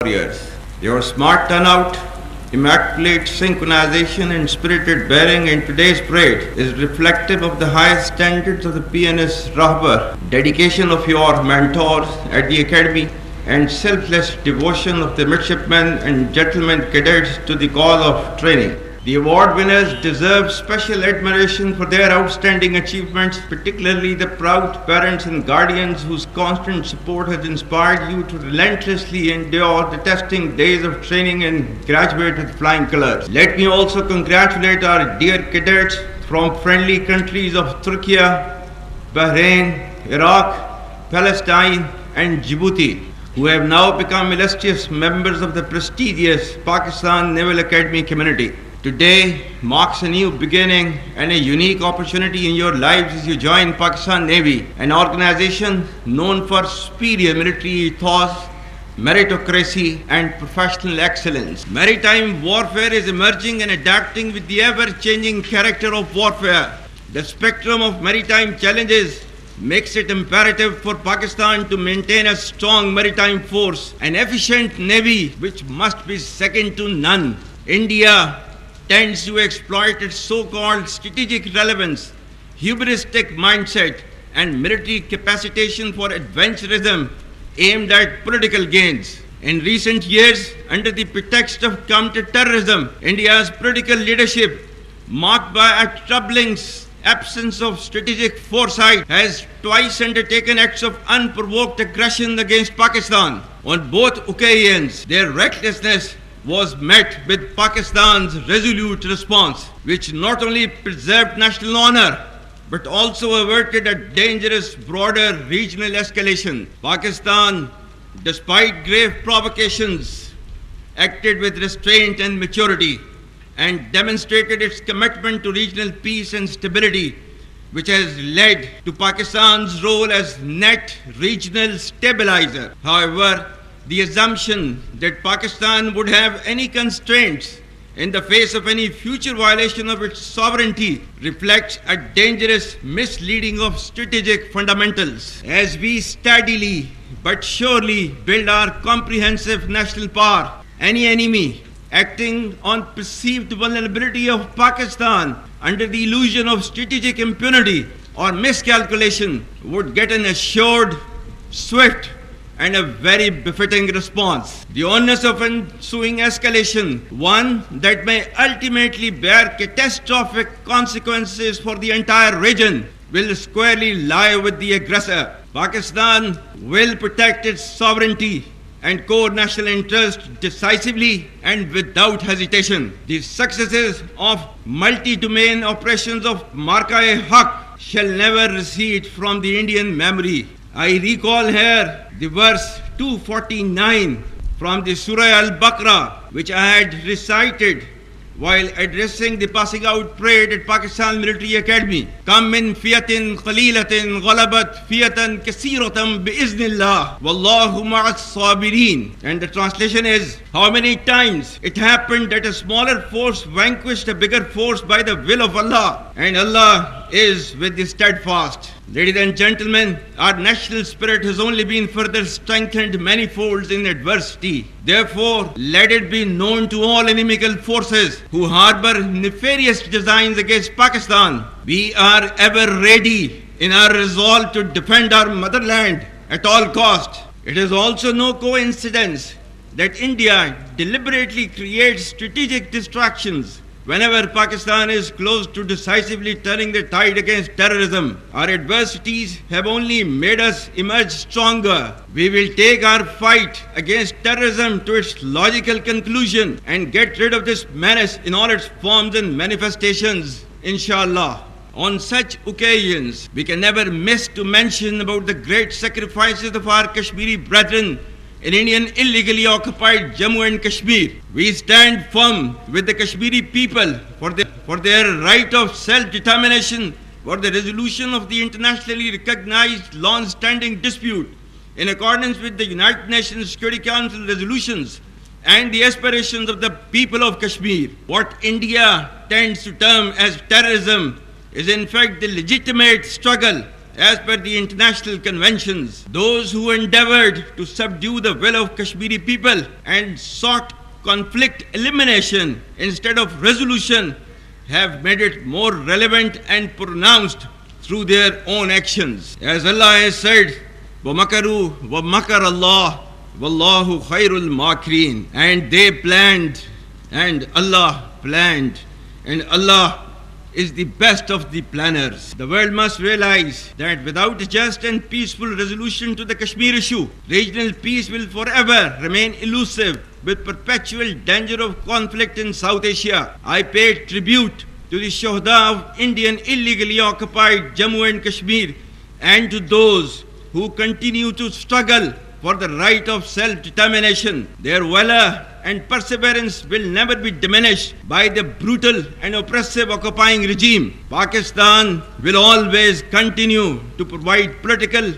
warriors. Your smart turnout, immaculate synchronization and spirited bearing in today's parade is reflective of the highest standards of the PNS Rahbar, dedication of your mentors at the Academy, and selfless devotion of the midshipmen and gentlemen cadets to the cause of training. The award winners deserve special admiration for their outstanding achievements, particularly the proud parents and guardians whose constant support has inspired you to relentlessly endure the testing days of training and graduate with flying colors. Let me also congratulate our dear cadets from friendly countries of Turkey, Bahrain, Iraq, Palestine, and Djibouti, who have now become illustrious members of the prestigious Pakistan Naval Academy community. Today marks a new beginning and a unique opportunity in your lives as you join Pakistan Navy, an organization known for superior military ethos, meritocracy, and professional excellence. Maritime warfare is emerging and adapting with the ever-changing character of warfare. The spectrum of maritime challenges makes it imperative for Pakistan to maintain a strong maritime force, an efficient navy which must be second to none. India tends to exploit its so-called strategic relevance, hubristic mindset, and military capacitation for adventurism aimed at political gains. In recent years, under the pretext of counter-terrorism, India's political leadership, marked by a troubling absence of strategic foresight, has twice undertaken acts of unprovoked aggression against Pakistan. On both occasions, their recklessness was met with Pakistan's resolute response, which not only preserved national honor, but also averted a dangerous broader regional escalation. Pakistan, despite grave provocations, acted with restraint and maturity and demonstrated its commitment to regional peace and stability, which has led to Pakistan's role as net regional stabilizer. However, the assumption that Pakistan would have any constraints in the face of any future violation of its sovereignty reflects a dangerous misleading of strategic fundamentals. As we steadily but surely build our comprehensive national power, any enemy acting on perceived vulnerability of Pakistan under the illusion of strategic impunity or miscalculation would get an assured, swift, and a very befitting response. The onus of ensuing escalation, one that may ultimately bear catastrophic consequences for the entire region, will squarely lie with the aggressor. Pakistan will protect its sovereignty and core national interest decisively and without hesitation. The successes of multi-domain operations of Marka-e-Haq shall never recede from the Indian memory. I recall here the verse 249 from the Surah Al-Baqarah, which I had recited while addressing the passing out parade at Pakistan Military Academy. Kam min fiyatin qalilatin ghalabat fiyatan kaseeratan biiznillah wallahu ma'as sabirin. And the translation is, how many times it happened that a smaller force vanquished a bigger force by the will of Allah, and Allah is with the steadfast. Ladies and gentlemen, our national spirit has only been further strengthened many folds in adversity. Therefore, let it be known to all inimical forces who harbor nefarious designs against Pakistan, we are ever ready in our resolve to defend our motherland at all cost. It is also no coincidence that India deliberately creates strategic distractions whenever Pakistan is close to decisively turning the tide against terrorism. Our adversities have only made us emerge stronger. We will take our fight against terrorism to its logical conclusion and get rid of this menace in all its forms and manifestations, inshallah. On such occasions, we can never miss to mention about the great sacrifices of our Kashmiri brethren in Indian illegally occupied Jammu and Kashmir. We stand firm with the Kashmiri people for their right of self-determination, for the resolution of the internationally recognized long-standing dispute in accordance with the United Nations Security Council resolutions and the aspirations of the people of Kashmir. What India tends to term as terrorism is in fact the legitimate struggle as per the international conventions. Those who endeavored to subdue the will of Kashmiri people and sought conflict elimination instead of resolution have made it more relevant and pronounced through their own actions. As Allah has said, وَمَكَرُوا وَمَكَرَ اللَّهُ وَاللَّهُ خَيْرُ الْمَاكِرِينَ. And they planned, and Allah planned, and Allah is the best of the planners. The world must realize that without a just and peaceful resolution to the Kashmir issue, regional peace will forever remain elusive with perpetual danger of conflict in South Asia. I pay tribute to the Shuhada of Indian illegally occupied Jammu and Kashmir and to those who continue to struggle for the right of self-determination. Their valor and perseverance will never be diminished by the brutal and oppressive occupying regime. Pakistan will always continue to provide political,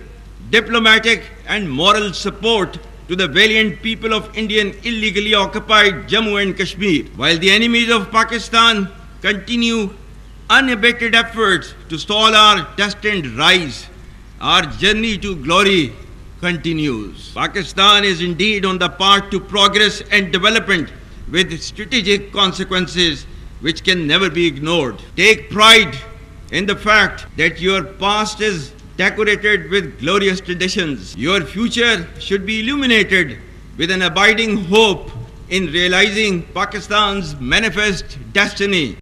diplomatic and moral support to the valiant people of Indian illegally occupied Jammu and Kashmir. While the enemies of Pakistan continue unabated efforts to stall our destined rise, our journey to glory continues. Pakistan is indeed on the path to progress and development with strategic consequences which can never be ignored. Take pride in the fact that your past is decorated with glorious traditions. Your future should be illuminated with an abiding hope in realizing Pakistan's manifest destiny.